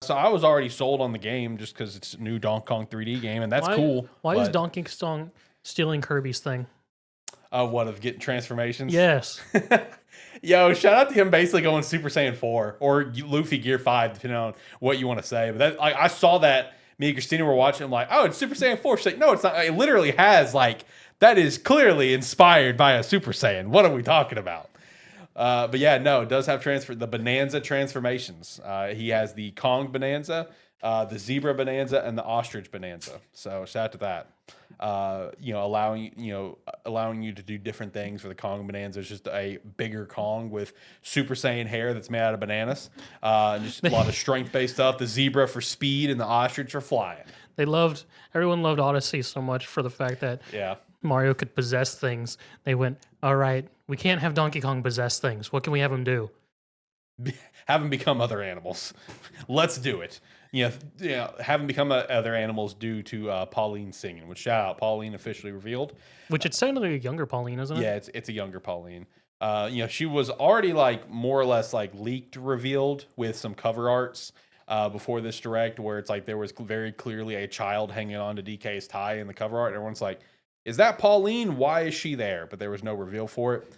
So I was already sold on the game just because it's a new Donkey Kong 3D game, and that's cool. Why is Donkey Kong stealing Kirby's thing? What, of getting transformations? Yes. Yo, shout out to him basically going Super Saiyan 4 or Luffy Gear 5, depending on what you want to say. But that, I saw that. Me and Christina were watching. I'm like, oh, it's Super Saiyan 4. She's like, no, it's not. It literally has, like, that is clearly inspired by a Super Saiyan. What are we talking about? But yeah, no, it does have the Bonanza transformations. He has the Kong Bonanza, the Zebra Bonanza, and the Ostrich Bonanza. So shout out to that. Allowing you to do different things. For the Kong Bonanza, it's just a bigger Kong with Super Saiyan hair that's made out of bananas. Just a lot of strength based stuff. The Zebra for speed and the Ostrich for flying. Everyone loved Odyssey so much for the fact that Mario could possess things. They went, all right, we can't have Donkey Kong possess things. What can we have him do? Have them become other animals. Let's do it. Have them become other animals due to Pauline singing. Which, shout out, Pauline officially revealed. Which it sounded like a younger Pauline, isn't it? Yeah, it's a younger Pauline. She was already like more or less like leaked, revealed with some cover arts before this direct, where it's like there was very clearly a child hanging on to DK's tie in the cover art. And everyone's like, is that Pauline? Why is she there? But there was no reveal for it.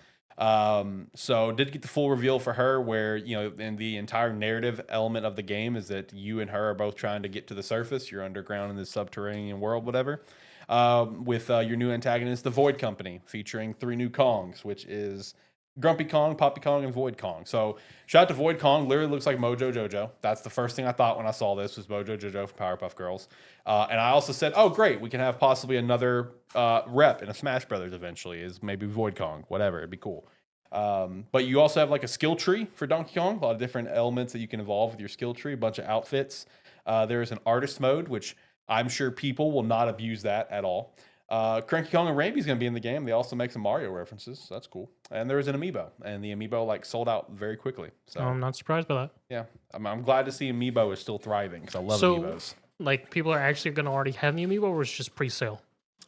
So did get the full reveal for her, where, in the entire narrative element of the game is that you and her are both trying to get to the surface. You're underground in this subterranean world, whatever. With your new antagonist, the Void Company, featuring 3 new Kongs, which is Grumpy Kong, Poppy Kong, and Void Kong. So shout out to Void Kong. Literally looks like Mojo Jojo. That's the first thing I thought when I saw this was Mojo Jojo from Powerpuff Girls. And I also said, oh, great, we can have possibly another rep in a Smash Brothers eventually, is maybe Void Kong, whatever. It'd be cool. But you also have like a skill tree for Donkey Kong, a lot of different elements that you can evolve with your skill tree, a bunch of outfits. There is an artist mode, which I'm sure people will not abuse that at all. Cranky Kong and Rainby's going to be in the game. They also make some Mario references, so that's cool. And there is an amiibo, and the amiibo like sold out very quickly. So I'm not surprised by that. Yeah, I'm glad to see amiibo is still thriving because I love amiibos. Like, people are actually going to already have the amiibo, or it's just pre-sale?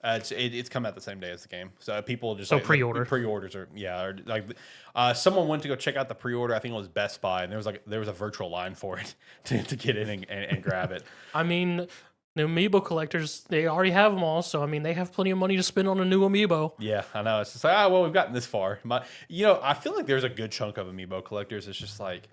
It's come out the same day as the game, so people just pre-order. Pre-orders are someone went to go check out the pre-order. I think it was Best Buy, and there was a virtual line for it to get in and grab it. I mean, the amiibo collectors, they already have them all, so I mean they have plenty of money to spend on a new amiibo. Yeah, I know. It's just like, well, we've gotten this far. I feel like there's a good chunk of amiibo collectors. It's just like,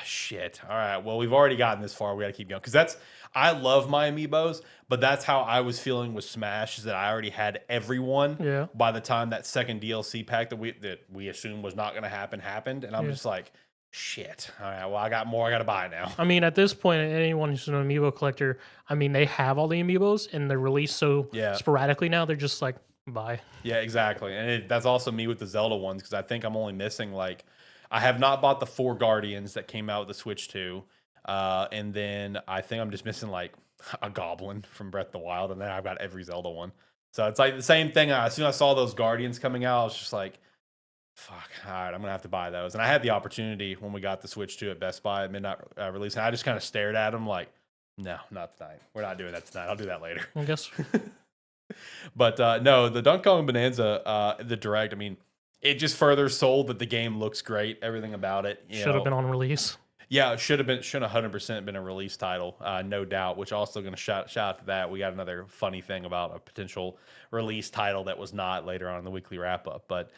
shit. All right, well, we've already gotten this far. We got to keep going, because I love my amiibos, but that's how I was feeling with Smash, is that I already had everyone by the time that second DLC pack that we assumed was not going to happen happened, and I'm just like, shit. All right, well, I got more I got to buy now. I mean, at this point, anyone who's an amiibo collector, I mean, they have all the amiibos, and they're released so sporadically now, they're just like, bye. Yeah, exactly. And that's also me with the Zelda ones, because I think I'm only missing, like, I have not bought the 4 Guardians that came out with the Switch 2. And then I think I'm just missing like a Goblin from Breath of the Wild, and then I've got every Zelda one. So it's like the same thing. As soon as I saw those Guardians coming out, I was just like, fuck, all right, I'm going to have to buy those. And I had the opportunity when we got the Switch 2 at Best Buy at midnight release, and I just kind of stared at them like, no, not tonight. We're not doing that tonight. I'll do that later. I guess. But no, the Donkey Kong Bonanza, the Direct, I mean, it just further sold that the game looks great. Everything about it. Should have been on release. Yeah, it should have 100% been a release title, no doubt, which also going to shout out to that. We got another funny thing about a potential release title that was not later on in the weekly wrap-up. But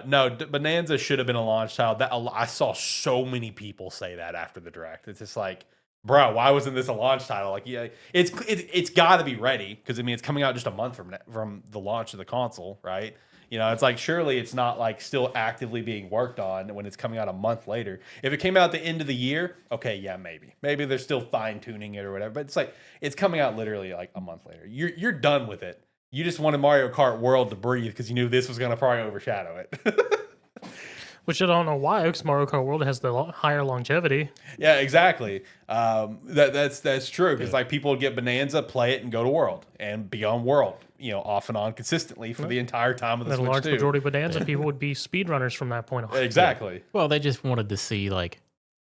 no, Bonanza should have been a launch title. I saw so many people say that after the Direct. It's just like, bro, why wasn't this a launch title? Like, yeah, it's got to be ready, because, I mean, it's coming out just a month from the launch of the console, right? It's like, surely it's not like still actively being worked on when it's coming out a month later. If it came out at the end of the year, okay, yeah, maybe they're still fine tuning it or whatever. But it's like, it's coming out literally like a month later. You're done with it. You just wanted Mario Kart World to breathe because you knew this was going to probably overshadow it. Which I don't know why, because Mario Kart World has the higher longevity. Yeah, exactly. That's true, because like people would get Bonanza, play it, and go to World and be on World, off and on consistently for the entire time of the Switch 2. The large majority of Bonanza people would be speedrunners from that point on. Exactly. Yeah. Well, they just wanted to see, like,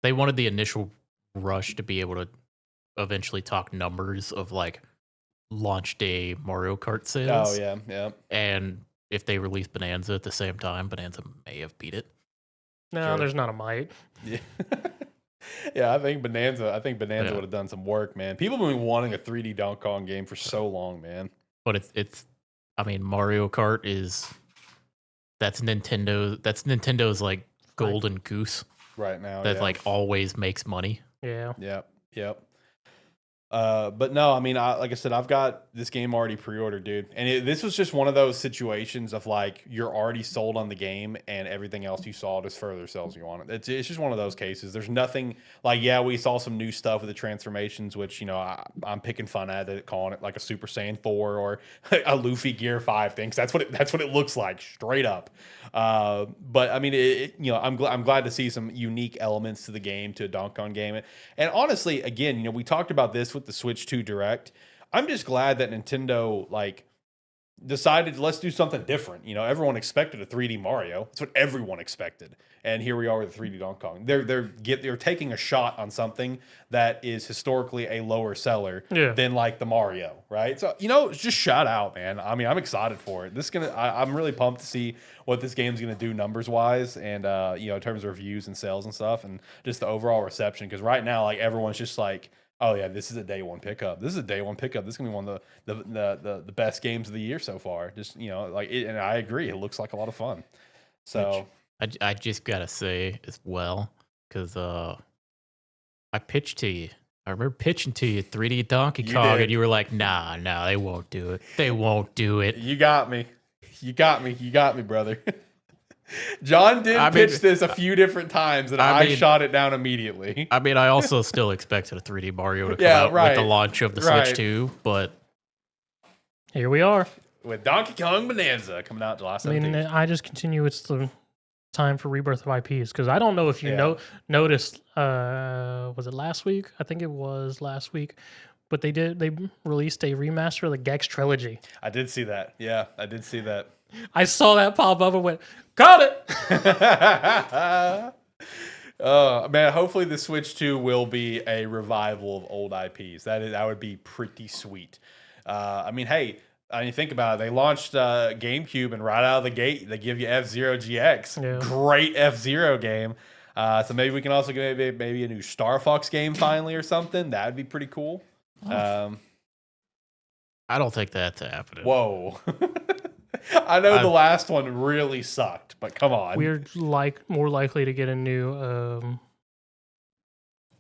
they wanted the initial rush to be able to eventually talk numbers of like launch day Mario Kart sales. Oh yeah. And if they release Bonanza at the same time, Bonanza may have beat it. No, there's not a might. Yeah. Yeah, I think Bonanza Yeah. would have done some work, man. People have been wanting a 3D Donkey Kong game for so long, man. But it's I mean, Mario Kart that's Nintendo's like golden goose Right now, that yeah. like always makes money. Yeah. Yep. But no, I mean, like I said, I've got this game already pre-ordered, dude. And this was just one of those situations of like you're already sold on the game, and everything else you saw just further sells you on it. It's just one of those cases. There's nothing like, yeah, we saw some new stuff with the transformations, which I'm picking fun at it, calling it like a Super Saiyan 4 or a Luffy Gear 5 thing. 'Cause that's what it looks like, straight up. But I mean, I'm glad to see some unique elements to the game, to a Donkey Kong game. And honestly, again, we talked about this with the Switch 2 Direct. I'm just glad that Nintendo like decided let's do something different. Everyone expected a 3D Mario. That's what everyone expected. And here we are with 3D Donkey Kong. They're taking a shot on something that is historically a lower seller than like the Mario, right? So, just shout out, man. I mean, I'm excited for it. I'm really pumped to see what this game's gonna do numbers wise, and in terms of reviews and sales and stuff, and just the overall reception. Because right now, like everyone's just like, oh yeah, this is a day one pickup. This is a day one pickup. This is gonna be one of the best games of the year so far. Just and I agree. It looks like a lot of fun. So I just gotta say as well, because I pitched to you. I remember pitching to you 3D Donkey Kong, and you were like, nah, they won't do it. They won't do it. You got me. You got me, brother. John did pitch this a few different times, and I shot it down immediately. I mean, I also still expected a 3D Mario to come out with the launch of the Switch 2, but here we are. With Donkey Kong Bonanza coming out July 17th. I mean, I just continue. It's the time for rebirth of IPs, because I don't know if you noticed. Was it last week? I think it was last week. But they released a remaster of the Gex trilogy. I did see that. Yeah, I did see that. I saw that pop up and went, got it. Man, hopefully the Switch 2 will be a revival of old IPs. That would be pretty sweet. I mean, hey, think about it. They launched GameCube, and right out of the gate, they give you F-Zero GX. Yeah. Great F-Zero game. So maybe we can also get maybe a new Star Fox game finally or something. That would be pretty cool. I don't think that's happening. Whoa. I know the last one really sucked, but come on. We're more likely to get a new.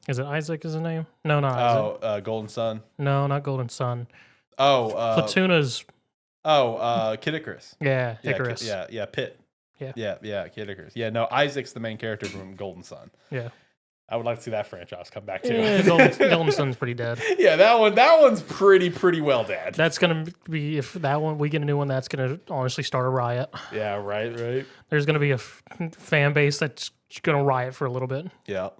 Is it Isaac? Is his name? No, not Isaac. Golden Sun. No, not Golden Sun. Platuna's. Kid Icarus. Yeah, Icarus. Pit. Yeah, Kid Icarus. Yeah, no, Isaac's the main character from Golden Sun. Yeah. I would like to see that franchise come back too. Yeah, Golden Sun's pretty dead. Yeah, that one's pretty well dead. That's gonna be, if that one we get a new one, that's gonna honestly start a riot. Yeah, right. There's gonna be a fan base that's gonna riot for a little bit. Yeah.